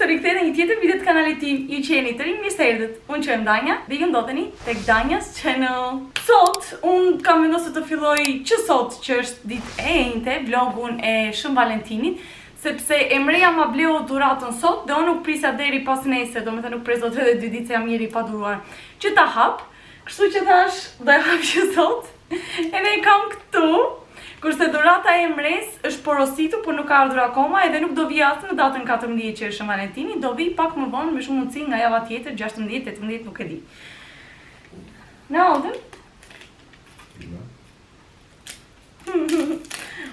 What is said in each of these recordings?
të rikthehen në një tjetër video të kanalit tim. Ju qeni të rinj, mirë se erdhët. Unë që jam Danja dhe ju ndodheni tek Danja's Channel. Sot unë kam vendosur të filloj që sot, që është ditë e njëjte, vlogun e Shën Valentinit, sepse Emreja ma bleu duratën sot dhe unë nuk prisja deri pas nesër, domethënë nuk pres dot edhe 2 ditë se jam njeri pa duruar që ta hap. Kështu që thash do e hap që sot. Edhe e kam këtu. Kurse durata e Emres është porositur, por nuk ka ardhur akoma, edhe nuk do vi as në datën 14 që është Shën Valentini, do vi pak më vonë me shumë mundësi nga java tjetër, 16, 18, nuk e di. Në aldën?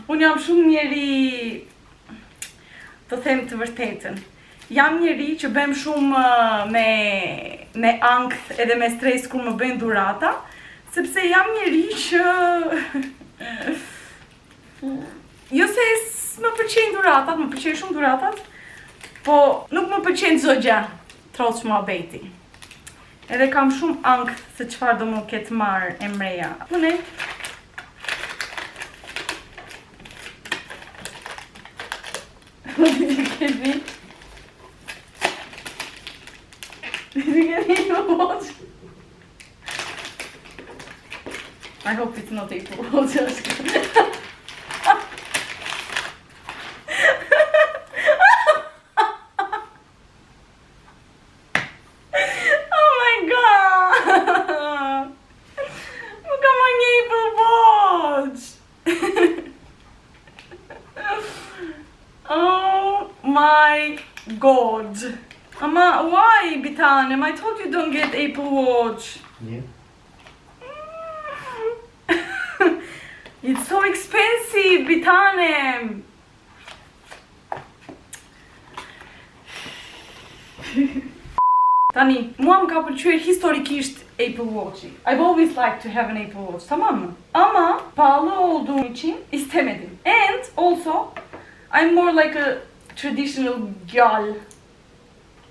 Unë jam shumë njeri, të them të vërtetën. Jam njeri që bëm shumë me ankth edhe me stres kur më bëjnë durata, sepse jam njeri që jo se më pëlqejnë duratat, më pëlqejnë shumë duratat, po nuk më pëlqejnë çdo gjë, troç muhabeti. Edhe kam shumë ankth se çfarë do më ketë marrë Emreja. Unë I hope it's not April Watch. My God. Ama, why, Bitanem? I told you don't get Apple Watch. Yeah. It's so expensive, Bitanem. Tani, mua më ka pëlqyer historikisht Apple Watch-i. I've always liked to have an Apple Watch, tamam mı? Ama pahalı olduğu için istemedim. And also, I'm more like a traditional girl.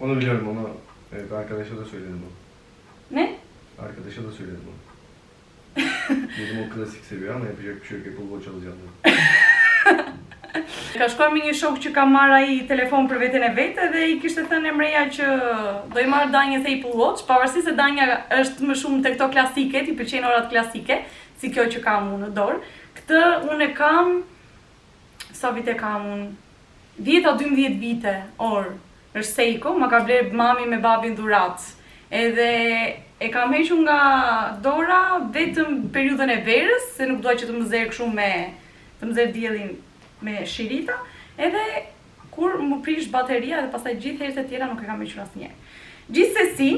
Onu biliyorum, onu evet, arkadaşa da söyledim onu. Ne? Arkadaşa da söyledim onu. Dedim o klasik seviyor ama yapacak bir şey yok, Apple Watch alacağım dedim. Ka shkuar me një shok që ka marrë ai telefon për veten e vet dhe I kishte thënë Emreja që do I marr Danjës Apple Watch, pavarësisht se Danja është më shumë te këto klasike, I pëlqejnë orat klasike, si kjo që kam unë në dorë. Këtë unë e kam, sa vite kam unë? 10-12 vite, është Seiko, ma ka bler mami me babin dhurat. Edhe e kam hequr nga dora vetëm periudhën e verës, se nuk doja që të më zerë shumë të më zerë diellin me shirita, edhe kur më prish bateria dhe pastaj gjithë herët e tjera nuk e kam hequr asnjëherë. Gjithsesi,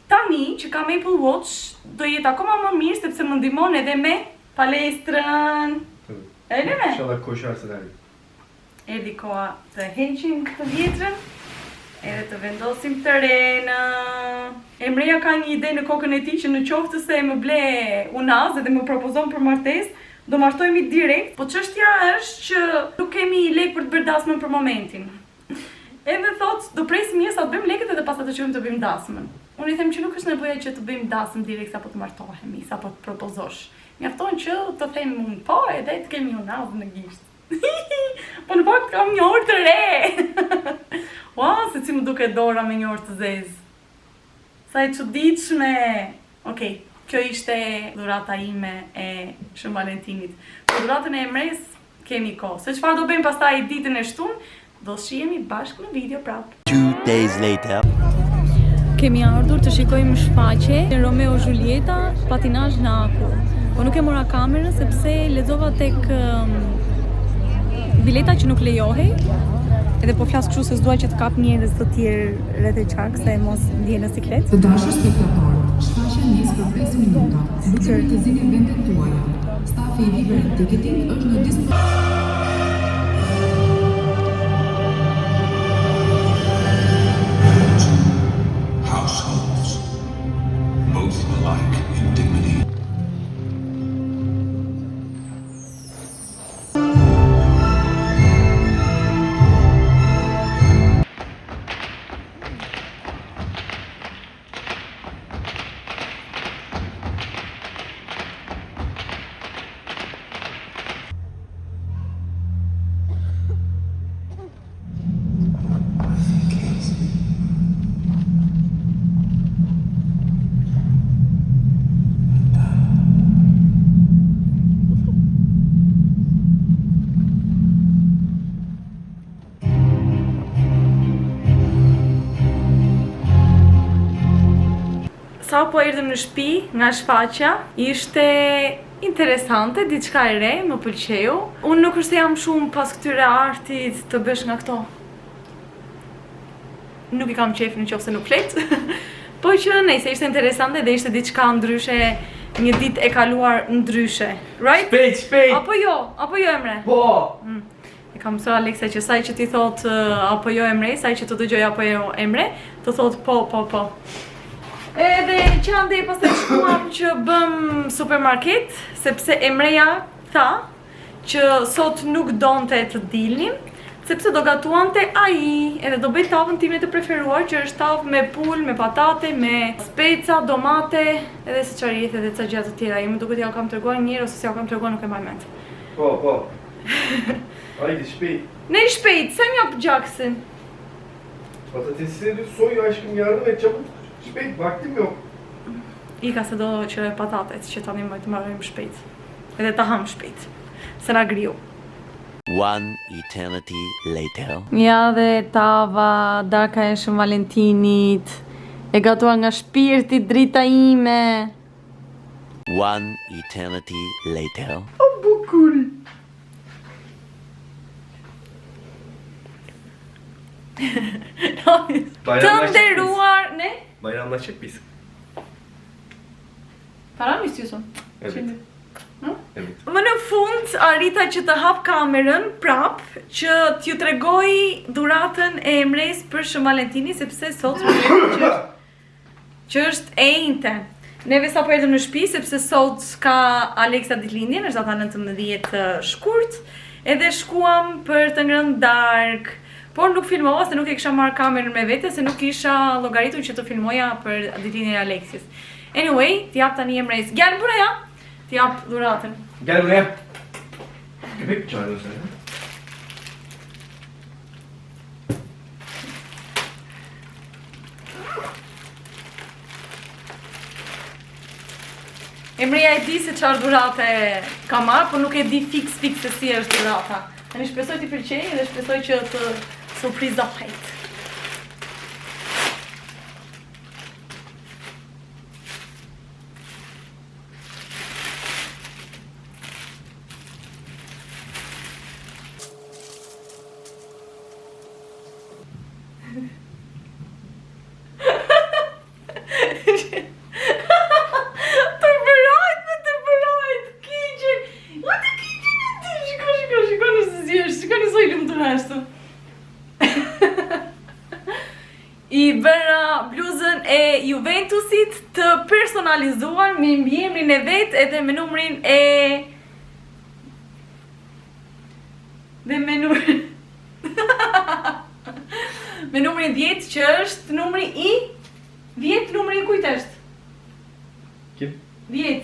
tani që kam Apple Watch, do jetë akoma më mirë sepse më ndihmon edhe me palestrën. Edhe me? İnşallah koşarsın her gün. Erdi koha të heqim këtë vjetrën, edhe të vendosim të renë. Emreja ka një ide në kokën e tij që në qoftë se më ble unaz edhe më propozon për martesë, do martohemi direkt, po çështja është që nuk kemi lek për të bërë dasmën për momentin. Edhe thot, do presim një sa të bëjmë lekët edhe pastaj të qojmë të bëjmë dasmën. Unë I them që nuk është nevoja që të bëjmë dasmën direkt sapo të martohemi, sapo të propozosh. Mjafton që të them unë po edhe të kemi unaz në gisht. Po në fakt kam një orë të re. Wow, se si më duke dora me një orë të zezë. Sa e çuditshme. Okej, kjo ishte dhurata ime e Shën Valentinit. Për dhuratën e Emres kemi kohë. Se çfarë do bëjmë pastaj ditën e shtunë, do shihemi bashkë në video prap. 2 days later. Kemi ardhur të shikojmë shfaqje Romeo Julieta, patinazh në aku. Po nuk e mora kamerën sepse lexova tek bileta që nuk lejohej. Edhe po flas kështu se s'dua që të kap njerëz të tjerë rreth e qark se mos ndjen në siklet. Të dashur spektator, shfaqja nis për 5 minuta. Lutem të zgjidhni vendet tuaja. Stafi I Viber Ticketing është në dispozicion. Households, both alike in dignity. sa po erdhëm në shtëpi nga shfaqja, ishte interesante, diçka e re, më pëlqeu. Unë nuk është se jam shumë pas këtyre artit të bësh nga këto. Nuk i kam qef në qoftë se nuk flet. Po që nejse, ishte interesante dhe ishte diçka ndryshe, një ditë e kaluar ndryshe. Right? Shpejt! Apo jo Emre? Po! E kam mësuar Aleksa që saj që ti thot apo jo Emre, saj që të dëgjoj apo jo Emre, të thot po. Edhe që andej pastaj shkuam që bëm supermarket, sepse Emreja tha që sot nuk donte të dilnim, sepse do gatuante ai, edhe do bëj tavën time të preferuar, që është tavë me pul, me patate, me speca, domate, edhe se çfarë jetë edhe ca gjëra të tjera. Më duket ja kam treguar një herë ose s'ja kam treguar, nuk e mbaj mend. Po. Hajde shpejt. Ne shpejt, sa më jap gjaksin. Patatesleri soy aşkım yardım et çabuk. Shpejt, vaktim yok. Ika se do që patatet që tani më të marrim shpejt. Edhe ta ham shpejt. Se na griu. One eternity later. Ja dhe tava, darka e Shën Valentinit. E gatuar nga shpirti drita ime. One eternity later. O bukur. Të nderuar, ne? Bayramlaşacak mıyız? Para mı istiyorsun? Evet. Şimdi. Evet. Më në fund arrita që të hap kamerën prap që t'ju tregoj dhuratën e Emres për Shën Valentini, sepse sot që është e njëjte. Neve sa po erdhëm në shtëpi sepse sot ka Aleksa ditëlindjen, është data 19 shkurt, edhe shkuam për të ngrënë darkë. Por nuk filmova se nuk e kisha marrë kamerën me vete, se nuk isha llogaritur që të filmoja për ditëlindjen e Aleksis. Anyway, t'jap tani Emres. Gel buraya. T'jap dhuratën. Gel buraya. Köpek mi çağırıyorsun sen? Emreja e di se çfarë dhurate ka marrë, por nuk e di fiks se si është dhurata. Tani shpresoj t'i pëlqejë dhe shpresoj që të surprizohet. I bëra bluzën e Juventusit të personalizuar me mbiemrin e vet edhe me numrin e me numrin 10 që është numri i 10, numri i kujt është? Kim? 10.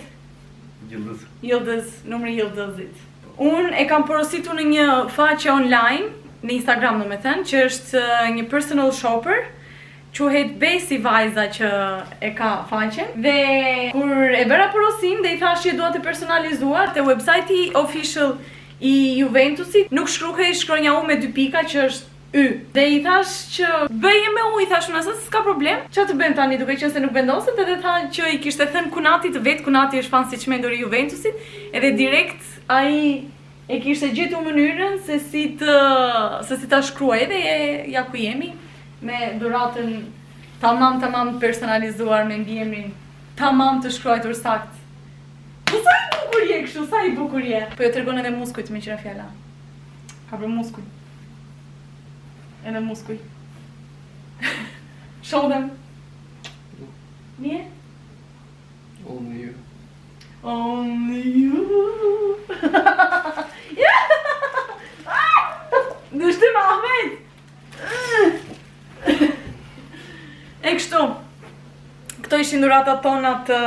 Yıldız. Numri Yıldızit. Unë e kam porositur në një faqe online, në Instagram do me thënë, që është një personal shopper, quhet Besi vajza që e ka faqen. Dhe kur e bëra porosim dhe i thash që dua të personalizuar, te website-i official i Juventusit nuk shkruhej shkronja U me 2 pika që është Y. Dhe i thash që bëje me U, i thash unë asë s'ka problem. Çfarë të bëjmë tani, duke qenë se nuk vendoset, edhe tha që i kishte thënë Kunatit vetë, Kunati është fan si çmendur i Juventusit, edhe direkt ai e kishte gjetur mënyrën se si ta shkruaj, edhe ja ku jemi me dhuratën tamam personalizuar me mbiemrin tamam të shkruar sakt. Po sa i bukur je kështu, sa i bukur je. Po jo tregon edhe muskujt me qira fjala. Ka për muskuj. Edhe muskuj. Show them. Nije? Only you. Only you. Dështim Ahmet. E kështu. Këto ishin dhuratat tona të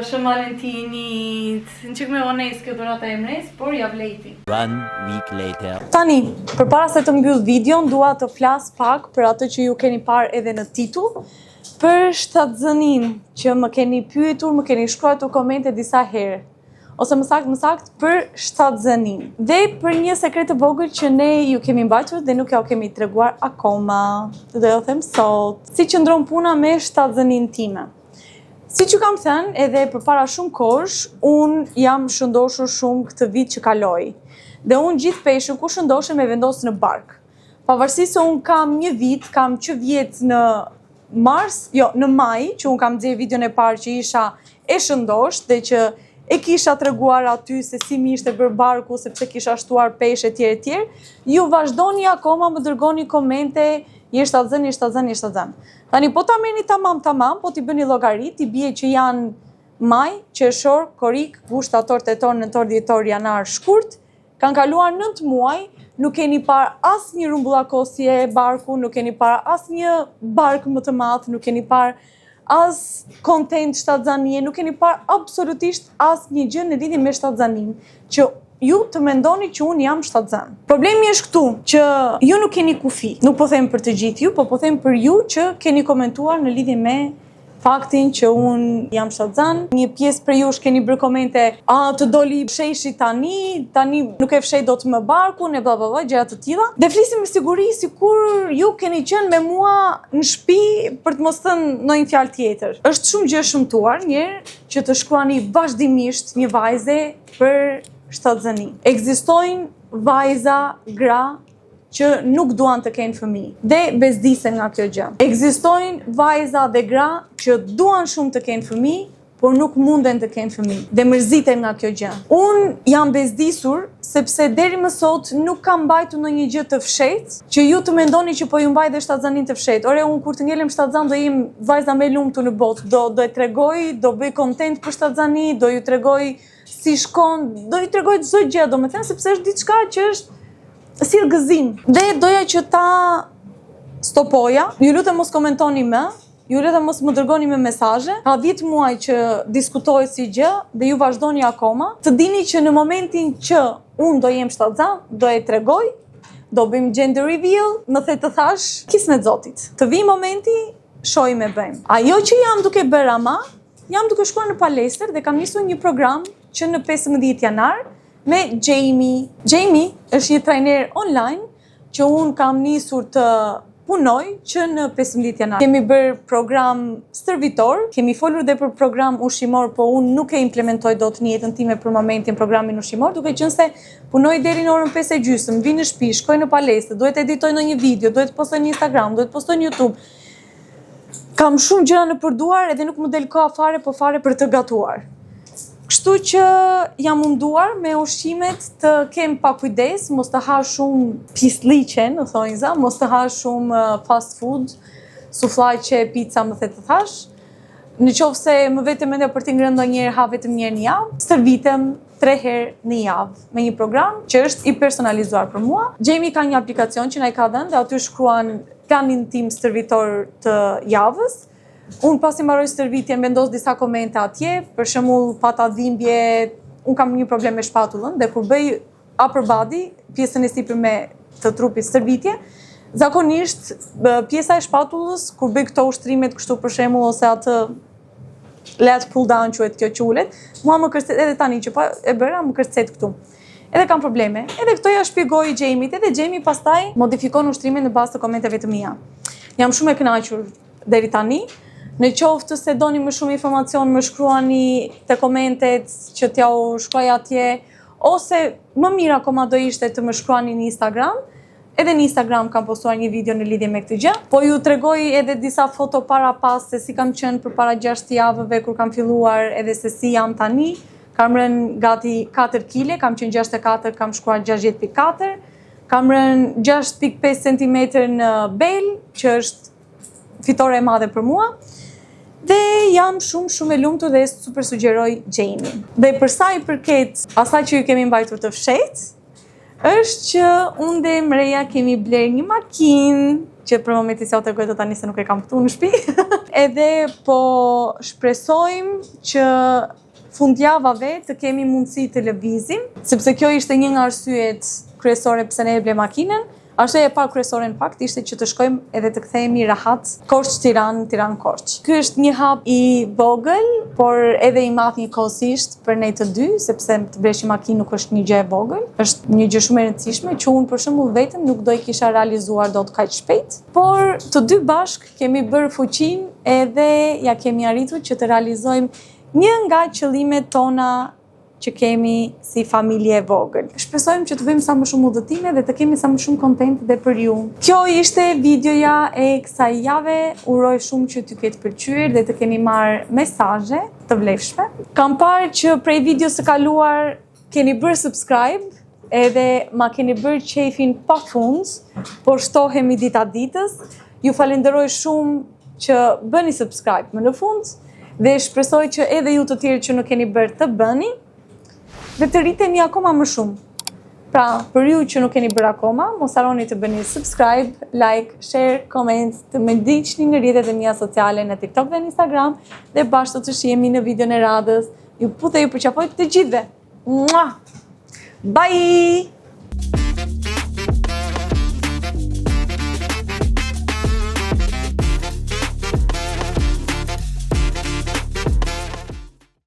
Shën Valentinit. Në qik me ones kjo dhurata e Emres, por ja vlejti. 1 week later. Tani, përpara se të mbyll videon, dua të flas pak për atë që ju keni parë edhe në titull, për shtatzënin që më keni pyetur, më keni shkruar komente disa herë. ose më sakt për shtatzënin. Dhe për një sekret të vogël që ne ju kemi mbajtur dhe nuk ja u kemi treguar akoma, do t'ju them sot, si qëndron puna me shtatzënin time. Si që kam thënë edhe përpara shumë kohësh, unë jam shëndoshur shumë këtë vit që kaloi. Dhe unë gjithë peshën ku shëndoshem e vendosë në bark. Pavarësisht se unë kam një vit, kam që vjet në në maj, që unë kam nxjerrë videon e parë që isha e shëndosh dhe që e kisha treguar aty se si mi ishte bërë barku, sepse kisha shtuar peshë etj. Ju vazhdoni akoma më dërgoni komente, je shtatzën. Tani po ta merrni tamam, po t'i bëni llogarit, i bie që janë maj, qershor, korrik, gusht, shtator, tetor, nëntor, dhjetor, janar, shkurt, kanë kaluar 9 muaj, nuk keni parë asnjë rumbullakosje barku, nuk keni parë asnjë bark më të madh, nuk keni parë as kontent shtatzanie, nuk keni parë absolutisht asnjë gjë në lidhje me shtatzanin, që ju të mendoni që unë jam shtatzan. Problemi është këtu, që ju nuk keni kufi. Nuk po them për të gjithë ju, po them për ju që keni komentuar në lidhje me faktin që unë jam shtatzan. Një pjesë për jush keni bërë komente, të doli fsheshi tani nuk e fshej do të më barkun, e bla bla bla, gjëra të tilla. Dhe flisim me siguri sikur ju keni qenë me mua në shtëpi për të mos thënë ndonjë fjalë tjetër. Është shumë gjë shëmtuar njerë që të shkruani vazhdimisht një vajze për shtatzëni. Ekzistojnë vajza, gra që nuk duan të kenë fëmijë dhe bezdisen nga kjo gjë. Ekzistojnë vajza dhe gra që duan shumë të kenë fëmijë, por nuk munden të kenë fëmijë dhe mërziten nga kjo gjë. Unë jam bezdisur sepse deri më sot nuk kam mbajtur ndonjë gjë të fshehtë që ju të mendoni që po ju mbaj dhe shtatzanin të fshehtë. Ore, unë kur të ngelem shtatzan do jem vajza më e lumtur në botë. Do e tregoj, do bëj kontent për shtatzani, do ju tregoj si shkon, do ju tregoj çdo gjë, domethënë sepse është diçka që është si gëzim. Dhe doja që ta stopoja. Ju lutem mos komentoni më, ju lutem mos më dërgoni me mesazhe. Ka 10 muaj që diskutoj si gjë dhe ju vazhdoni akoma. Të dini që në momentin që unë do jem shtatzan, do e tregoj, do bëjmë gender reveal, më the të thash, kismet zotit. Të vi momenti, shojmë e bëjmë. Ajo që jam duke bërë ama, jam duke shkuar në palestër dhe kam nisur një program që në 15 janar me Jamie. Jamie është një trajner online që unë kam nisur të punoj që në 15 janar. Kemi bërë program stërvitor, kemi folur dhe për program ushqimor, po unë nuk e implementoj dot në jetën time për momentin programin ushqimor, duke qenë se punoj deri në orën 5:30, vi në shtëpi, shkoj në palestër, duhet editoj ndonjë video, duhet postoj në Instagram, duhet postoj në YouTube. Kam shumë gjëra në përduar edhe nuk më del koha fare, po fare për të gatuar. Kështu që jam munduar me ushqimet të kem pa kujdes, mos të ha shumë pisliqe, në thonjza, mos të ha shumë fast food, sufllaqe, pizza, më the të thash. Në qoftë se më vete mendja për t'i ngrënë ndonjëherë, ha vetëm një herë në javë, stërvitem 3 herë në javë me një program që është i personalizuar për mua. Jamie ka një aplikacion që na i ka dhënë dhe aty shkruan planin tim stërvitor të javës. Unë pasi mbaroj stërvitjen vendos disa komente atje, për shembull pata dhimbje, unë kam një problem me shpatullën dhe kur bëj upper body, pjesën e sipërme të trupit stërvitje, zakonisht pjesa e shpatullës kur bëj këto ushtrimet kështu për shembull ose atë lat pull down quhet kjo qulet, mua më kërcet edhe tani që pa e bëra më kërcet këtu. Edhe kam probleme. Edhe këto ja shpjegoj Jamie-t, edhe Jamie pastaj modifikon ushtrimin në bazë të komenteve të mia. Jam shumë e kënaqur deri tani. Në qoftë se doni më shumë informacion, më shkruani te komentet që t'ja u shkruaj atje, ose më mirë akoma do ishte të më shkruani në Instagram. Edhe në Instagram kam postuar një video në lidhje me këtë gjë, po ju tregoj edhe disa foto para pas se si kam qenë përpara 6 javëve kur kam filluar, edhe se si jam tani. Kam rënë gati 4 kg, kam qenë 64, kam shkuar 60.4, kam rënë 6.5 cm në bel, që është fitore e madhe për mua. Dhe jam shumë e lumtur dhe super sugjeroj Jamie. Dhe për sa i përket asaj që ju kemi mbajtur të fshehtë, është që unë dhe Mreja kemi bler një makinë, që për momentin si ja u tregoj të tani se nuk e kam këtu në shtëpi. Edhe po shpresojmë që fundjavave të kemi mundësi të lëvizim, sepse kjo ishte një nga arsyet kryesore pse ne e ble makinën. Arsyeja e parë kryesore në fakt ishte që të shkojmë edhe të kthehemi rahat Korçë-Tiranë, Tiranë-Korçë. Ky është një hap i vogël, por edhe i madh njëkohësisht për ne të dy, sepse të blesh një makinë nuk është një gjë e vogël, është një gjë shumë e rëndësishme që unë për shembull vetëm nuk do i kisha realizuar dot kaq shpejt, por të dy bashk kemi bërë fuqinë edhe ja kemi arritur që të realizojmë një nga qëllimet tona që kemi si familje e vogël. Shpresojmë që të bëjmë sa më shumë udhëtime dhe të kemi sa më shumë content dhe për ju. Kjo ishte videoja e kësaj jave. Uroj shumë që t'ju ketë pëlqyer dhe të keni marrë mesazhe të vlefshme. Kam parë që prej videos së kaluar keni bërë subscribe edhe ma keni bërë qefin pafund, por shtohemi dita ditës. Ju falenderoj shumë që bëni subscribe më në fund dhe shpresoj që edhe ju të tjerë që nuk keni bërë të bëni dhe të rriteni akoma më shumë. Pra, për ju që nuk keni bërë akoma, mos harroni të bëni subscribe, like, share, comment, të më ndiqni në rrjetet e mia sociale në TikTok dhe në Instagram dhe bashkë të shihemi në videon e radhës. Ju puthe ju përqafoj të gjithëve. Mua! Bye!